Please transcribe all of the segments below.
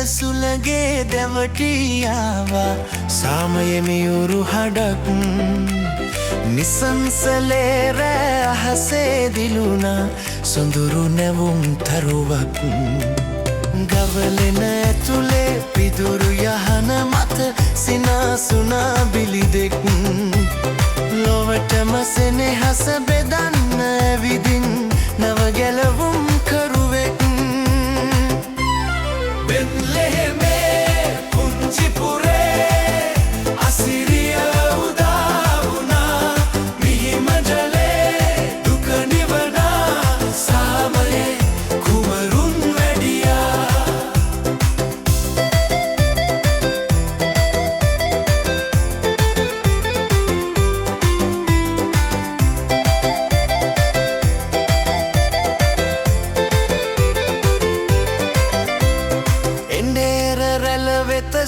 සුලගේ දැවටියාවා සාමය මියුරු හඩක් නිසංසලේ රෑ අහසේ දිලුණා සොඳුරු නැවුම් තරුවක් ගවලෙන ඇතුලේ පිදුරු යහන මත සිනාසුනා බිලි දෙක් ලොවටම සෙනෙහස බෙදන්න ඇවිදින් නව ගැලවුම් කරුවෙක්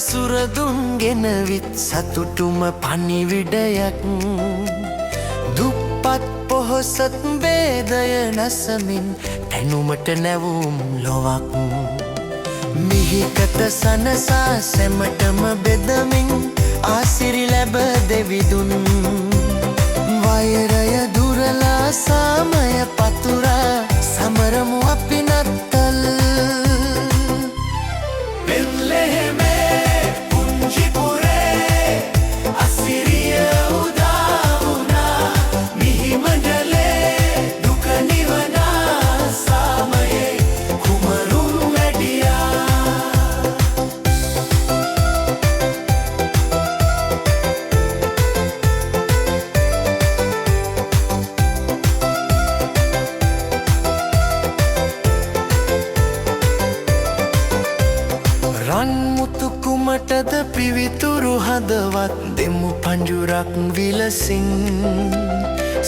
සුරදුන්ගෙන විත් සතුටුම පණිවිඩයක් දුප්පත් පොහොසත් බේදය නැසමින් තැනුමට නැවුම් ලොවක් මිහිකත සනසා සැමටම බෙදමින් ආසිරි ලැබ දෙවිදුන් වෛරය දුරලා සාමය පතුරා සමරමු අපි නත්තල් රන්මුතුකුමටද පිවිතුරු හදවත් දෙමු පංජුරක් විලසින්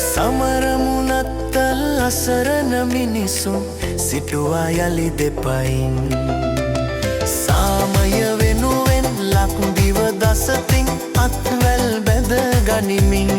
සමරමුනත්තල් අසරණ මිනිසුන් සිටුවා යලි දෙපයින් සාමය වෙනුවෙන් ලක්දිව දසතින් අත්වැල් බැද ගනිමින්